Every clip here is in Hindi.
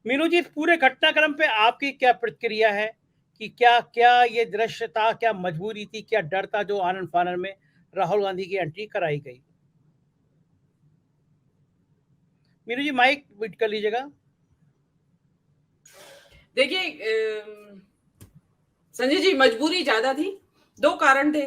मीनू जी, इस पूरे घटनाक्रम पे आपकी क्या प्रतिक्रिया है कि क्या क्या ये दृश्य था, क्या मजबूरी थी, क्या डर था जो आनन फानन में राहुल गांधी की एंट्री कराई गई? मीनू जी, माइक म्यूट कर लीजिएगा। देखिए संजय जी, मजबूरी ज्यादा थी। दो कारण थे।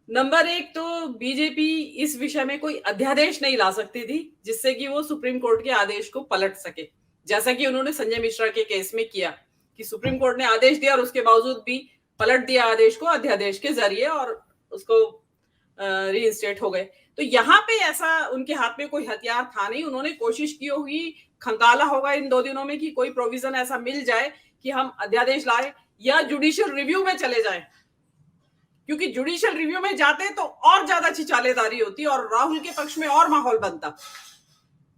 नंबर एक तो बीजेपी इस विषय में कोई अध्यादेश नहीं ला सकती थी जिससे कि वो सुप्रीम कोर्ट के आदेश को पलट सके, जैसा कि उन्होंने संजय मिश्रा के केस में किया कि सुप्रीम कोर्ट ने आदेश दिया और उसके बावजूद भी पलट दिया आदेश को अध्यादेश के जरिए और उसको रीइंस्टेट हो गए। तो यहाँ पे ऐसा उनके हाथ में कोई हथियार था नहीं। उन्होंने कोशिश की होगी, खंगाला होगा इन 2 दिनों में कि कोई प्रोविजन ऐसा मिल जाए कि हम अध्यादेश लाए या जुडिशियल रिव्यू में चले जाएं, क्योंकि जुडिशियल रिव्यू में जाते तो और ज्यादा छिछालेदारी होती और राहुल के पक्ष में और माहौल बनता।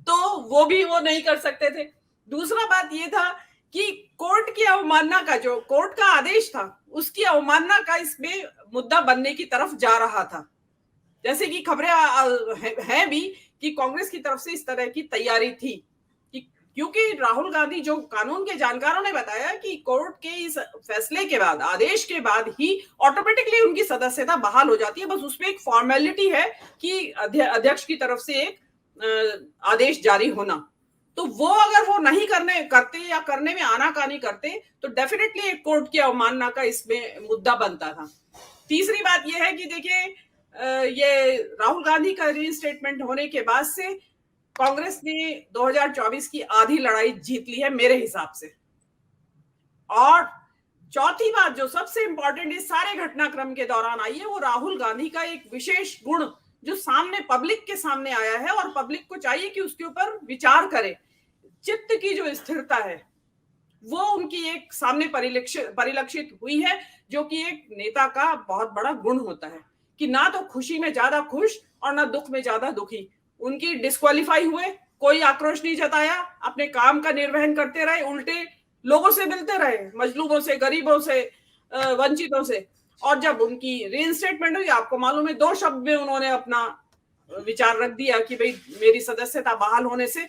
तो वो भी वो नहीं कर सकते थे। दूसरा बात ये था कि कोर्ट की अवमानना का, जो कोर्ट का आदेश था उसकी अवमानना का इसमें मुद्दा बनने की तरफ जा रहा था। जैसे कि खबरें हैं भी कि कांग्रेस की तरफ से इस तरह की तैयारी थी कि क्योंकि राहुल गांधी, जो कानून के जानकारों ने बताया कि कोर्ट के इस फैसले के बाद, आदेश के बाद ही ऑटोमेटिकली उनकी सदस्यता बहाल हो जाती है। बस उसमें एक फॉर्मेलिटी है कि अध्यक्ष की तरफ से एक आदेश जारी होना। तो वो अगर वो नहीं करते या करने में आनाकानी करते तो डेफिनेटली एक कोर्ट की अवमानना का इसमें मुद्दा बनता था। तीसरी बात यह है कि देखिए, ये राहुल गांधी का रीइंस्टेटमेंट होने के बाद से कांग्रेस ने 2024 की आधी लड़ाई जीत ली है मेरे हिसाब से। और चौथी बात जो सबसे इंपॉर्टेंट इस सारे घटनाक्रम के दौरान आई है, वो राहुल गांधी का एक विशेष गुण जो सामने पब्लिक के सामने आया है और पब्लिक को चाहिए कि उसके ऊपर विचार करे। चित्त की जो स्थिरता है वो उनकी एक सामने परिलक्षित हुई है, जो कि एक नेता का बहुत बड़ा गुण होता है कि ना तो खुशी में ज्यादा खुश और ना दुख में ज्यादा दुखी। उनकी डिस्क्वालीफाई हुए, कोई आक्रोश नहीं जताया, अपने काम का निर्वहन करते रहे, उल्टे लोगों से मिलते रहे, मजलूमों से, गरीबों से, वंचितों से। और जब उनकी रीइंस्टेटमेंट हुई, आपको मालूम है 2 शब्द में उन्होंने अपना विचार रख दिया कि भाई मेरी सदस्यता बहाल होने से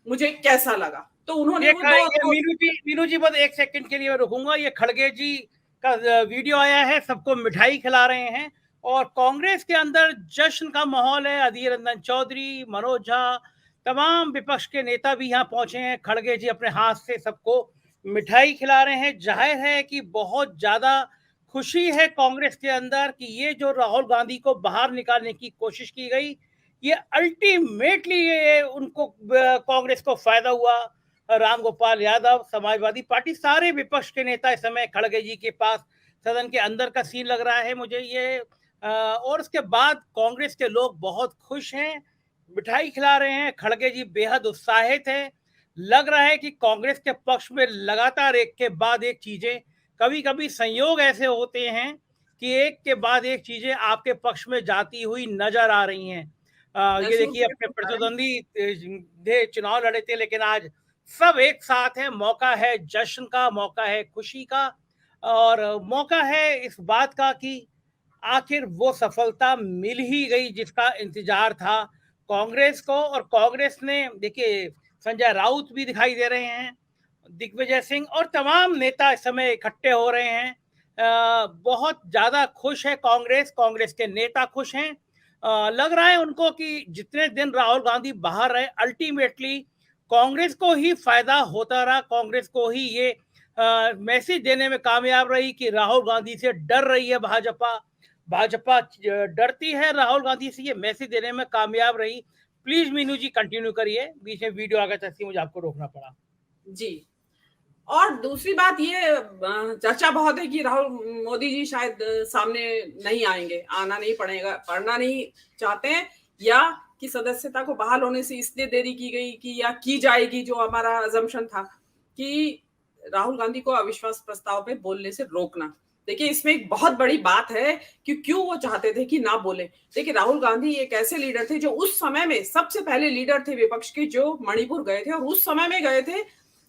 मुझे कैसा लगा। तो उन्होंने वो ये मीनू जी, बस एक सेकंड के लिए मैं रुकूंगा। ये खड़गे जी का वीडियो आया है, सबको मिठाई खिला रहे हैं और कांग्रेस के अंदर जश्न का माहौल है। अधीर रंजन चौधरी, मनोज झा, तमाम विपक्ष के नेता भी यहाँ पहुंचे हैं। खड़गे जी अपने हाथ से सबको मिठाई खिला रहे हैं। जाहिर है कि बहुत ज्यादा खुशी है कांग्रेस के अंदर कि ये जो राहुल गांधी को बाहर निकालने की कोशिश की गई, ये अल्टीमेटली ये उनको कांग्रेस को फायदा हुआ। राम गोपाल यादव, समाजवादी पार्टी, सारे विपक्ष के नेता इस समय खड़गे जी के पास सदन के अंदर का सीन लग रहा है मुझे ये। और उसके बाद कांग्रेस के लोग बहुत खुश हैं, मिठाई खिला रहे हैं। खड़गे जी बेहद उत्साहित हैं। लग रहा है कि कांग्रेस के पक्ष में लगातार एक के बाद एक चीजें, कभी कभी संयोग ऐसे होते हैं कि एक के बाद एक चीजें आपके पक्ष में जाती हुई नजर आ रही हैं। ये देखिए, अपने प्रतिद्वंदी थे, चुनाव लड़े थे, लेकिन आज सब एक साथ है। मौका है जश्न का, मौका है खुशी का, और मौका है इस बात का कि आखिर वो सफलता मिल ही गई जिसका इंतजार था कांग्रेस को। और कांग्रेस ने, देखिए, संजय राउत भी दिखाई दे रहे हैं, दिग्विजय सिंह और तमाम नेता इस समय इकट्ठे हो रहे हैं। बहुत ज्यादा खुश है कांग्रेस, कांग्रेस के नेता खुश हैं। लग रहा है उनको कि जितने दिन राहुल गांधी बाहर रहे, अल्टीमेटली कांग्रेस को ही फायदा होता रहा। कांग्रेस को ही ये मैसेज देने में कामयाब रही कि राहुल गांधी से डर रही है भाजपा, भाजपा डरती है राहुल गांधी से, ये मैसेज देने में कामयाब रही। प्लीज मीनू जी कंटिन्यू करिए, बीच में वीडियो आ गया था इसलिए मुझे आपको रोकना पड़ा। जी। और दूसरी बात ये, चर्चा बहुत है कि राहुल मोदी जी शायद सामने नहीं आएंगे, आना नहीं पड़ेगा, पढ़ना नहीं चाहते हैं, या कि सदस्यता को बहाल होने से इसलिए देरी की गई कि या की जाएगी, जो हमारा अजम्पशन था कि राहुल गांधी को अविश्वास प्रस्ताव पे बोलने से रोकना। देखिए, इसमें एक बहुत बड़ी बात है कि क्यों वो चाहते थे कि ना बोले। देखिए, राहुल गांधी एक ऐसे लीडर थे जो उस समय में सबसे पहले लीडर थे विपक्ष के, जो मणिपुर गए थे और उस समय में गए थे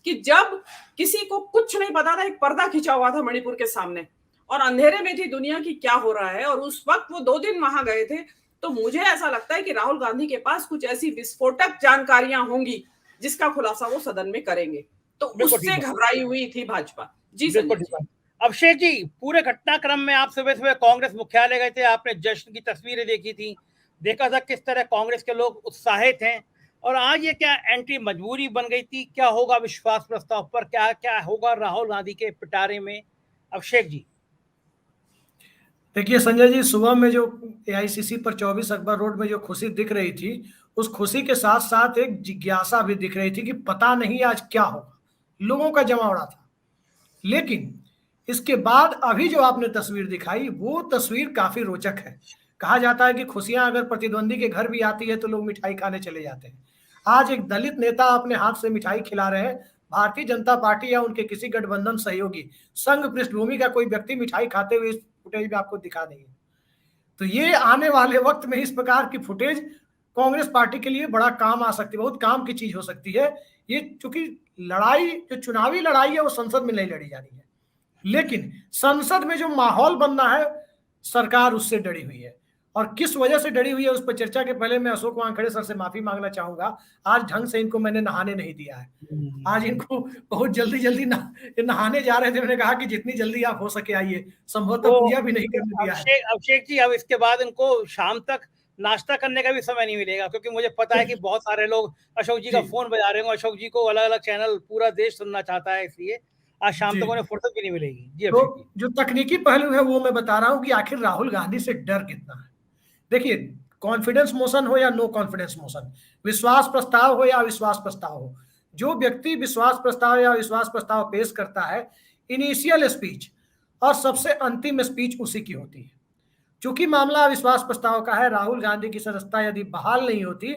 कि जब किसी को कुछ नहीं पता था, एक पर्दा खिंचा हुआ था मणिपुर के सामने और अंधेरे में थी दुनिया की क्या हो रहा है, और उस वक्त वो 2 दिन वहां गए थे। तो मुझे ऐसा लगता है कि राहुल गांधी के पास कुछ ऐसी विस्फोटक जानकारियां होंगी जिसका खुलासा वो सदन में करेंगे। तो उससे घबराई हुई थी भाजपा। जी संजय जी। अभिषेक जी, पूरे घटनाक्रम में आप सुबह सुबह कांग्रेस मुख्यालय गए थे, आपने जश्न की तस्वीरें देखी थी, देखा था किस तरह कांग्रेस के लोग उत्साहित हैं, और आज ये क्या एंट्री मजबूरी बन गई थी? क्या होगा विश्वास प्रस्ताव पर, क्या क्या होगा राहुल गांधी के पिटारे में? अभिषेक जी। देखिए संजय जी, सुबह में जो एआईसीसी पर 24 अकबर रोड में जो खुशी दिख रही थी, उस खुशी के साथ साथ एक जिज्ञासा भी दिख रही थी कि पता नहीं आज क्या होगा। लोगों का जमावड़ा था। लेकिन इसके बाद अभी जो आपने तस्वीर दिखाई, वो तस्वीर काफी रोचक है। कहा जाता है कि खुशियां अगर प्रतिद्वंदी के घर भी आती है तो लोग मिठाई खाने चले जाते हैं। आज एक दलित नेता अपने हाथ से मिठाई खिला रहे हैं। भारतीय जनता पार्टी या उनके किसी गठबंधन सहयोगी संघ पृष्ठभूमि का कोई व्यक्ति मिठाई खाते हुए इस फुटेज में आपको दिखा देंगे। तो ये आने वाले वक्त में इस प्रकार की फुटेज कांग्रेस पार्टी के लिए बड़ा काम आ सकती है, बहुत काम की चीज हो सकती है। ये चूंकि लड़ाई, जो चुनावी लड़ाई है, वो संसद में नहीं लड़ी जा रही है, लेकिन संसद में जो माहौल बनना है, सरकार उससे डरी हुई है। और किस वजह से डरी हुई है उस पर चर्चा के पहले मैं अशोक वानखेड़े सर से माफी मांगना चाहूंगा। आज ढंग से इनको मैंने नहाने नहीं दिया है। आज इनको बहुत जल्दी जल्दी नहाने जा रहे थे। मैंने कहा कि जितनी जल्दी आप हो सके आइए, संभवतः पूजा भी नहीं करने दिया है। अभिषेक जी, अब इसके बाद इनको शाम तक नाश्ता करने का भी समय नहीं मिलेगा, क्योंकि मुझे पता है कि बहुत सारे लोग अशोक जी का फोन बजा रहे होंगे। अशोक जी को अलग अलग चैनल पूरा देश सुनना चाहता है, इसलिए आज शाम तक उन्हें फुर्सत भी नहीं मिलेगी। जी तो जो तकनीकी पहलू है वो मैं बता रहा हूं कि आखिर राहुल गांधी से डर कितना है। देखिए, कॉन्फिडेंस मोशन हो या नो कॉन्फिडेंस मोशन, विश्वास प्रस्ताव हो या अविश्वास प्रस्ताव हो, जो व्यक्ति विश्वास प्रस्ताव या अविश्वास प्रस्ताव पेश करता है, इनिशियल स्पीच और सबसे अंतिम स्पीच उसी की होती है। चूंकि मामला अविश्वास प्रस्ताव का है, राहुल गांधी की सदस्यता यदि बहाल नहीं होती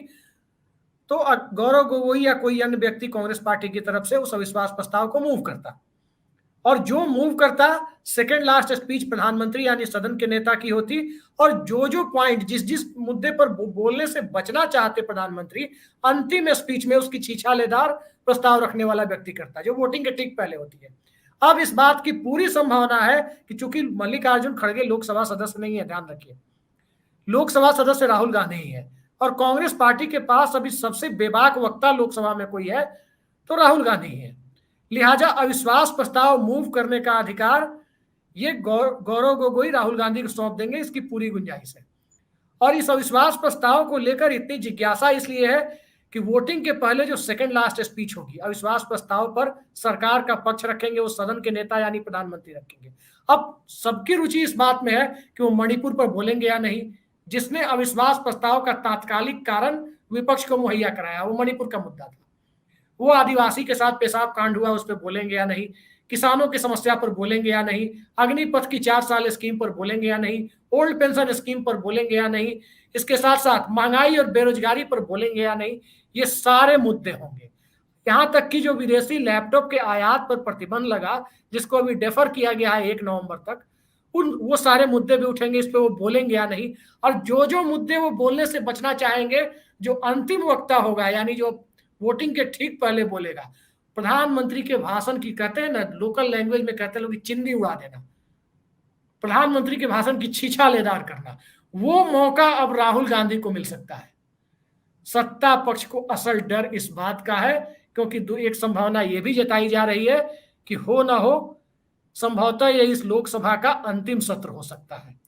तो गौरव गोगोई या कोई अन्य व्यक्ति कांग्रेस पार्टी की तरफ से उस अविश्वास प्रस्ताव को मूव करता, और जो मूव करता, सेकंड लास्ट स्पीच प्रधानमंत्री यानी सदन के नेता की होती, और जो पॉइंट जिस मुद्दे पर बोलने से बचना चाहते प्रधानमंत्री, अंतिम स्पीच में उसकी छीछालेदार प्रस्ताव रखने वाला व्यक्ति करता, जो वोटिंग के ठीक पहले होती है। अब इस बात की पूरी संभावना है कि चूंकि मल्लिकार्जुन खड़गे लोकसभा सदस्य नहीं है, ध्यान रखिए, लोकसभा सदस्य राहुल गांधी ही है, और कांग्रेस पार्टी के पास अभी सबसे बेबाक वक्ता लोकसभा में कोई है तो राहुल गांधी ही है। लिहाजा अविश्वास प्रस्ताव मूव करने का अधिकार ये गौरव गोगोई राहुल गांधी को सौंप देंगे, इसकी पूरी गुंजाइश है। और इस अविश्वास प्रस्ताव को लेकर इतनी जिज्ञासा इसलिए है कि वोटिंग के पहले जो सेकंड लास्ट स्पीच होगी, अविश्वास प्रस्ताव पर सरकार का पक्ष रखेंगे वो सदन के नेता यानी प्रधानमंत्री रखेंगे। अब सबकी रुचि इस बात में है कि वो मणिपुर पर बोलेंगे या नहीं, जिसने अविश्वास प्रस्ताव का तात्कालिक कारण विपक्ष को मुहैया कराया, वो मणिपुर का मुद्दा था। वो आदिवासी के साथ पेशाब कांड हुआ, उस पर बोलेंगे या नहीं, किसानों की समस्या पर बोलेंगे या नहीं, अग्निपथ की 4 साल स्कीम पर बोलेंगे या नहीं, ओल्ड पेंशन स्कीम पर बोलेंगे या नहीं, इसके साथ साथ महंगाई और बेरोजगारी पर बोलेंगे या नहीं, ये सारे मुद्दे होंगे। यहां तक कि जो विदेशी लैपटॉप के आयात पर प्रतिबंध लगा, जिसको अभी डेफर किया गया है 1 नवंबर तक, वो सारे मुद्दे भी उठेंगे, इस पे वो बोलेंगे या नहीं। और जो मुद्दे वो बोलने से बचना चाहेंगे, जो अंतिम वक्ता होगा यानी जो वोटिंग के ठीक पहले बोलेगा, प्रधानमंत्री के भाषण की, कहते हैं ना लोकल लैंग्वेज में कहते हैं लोग, चिंदी उड़ा देना, प्रधानमंत्री के भाषण की छीछालेदार करना, वो मौका अब राहुल गांधी को मिल सकता है। सत्ता पक्ष को असल डर इस बात का है, क्योंकि एक संभावना यह भी जताई जा रही है कि हो ना हो, संभवतः यह इस लोकसभा का अंतिम सत्र हो सकता है।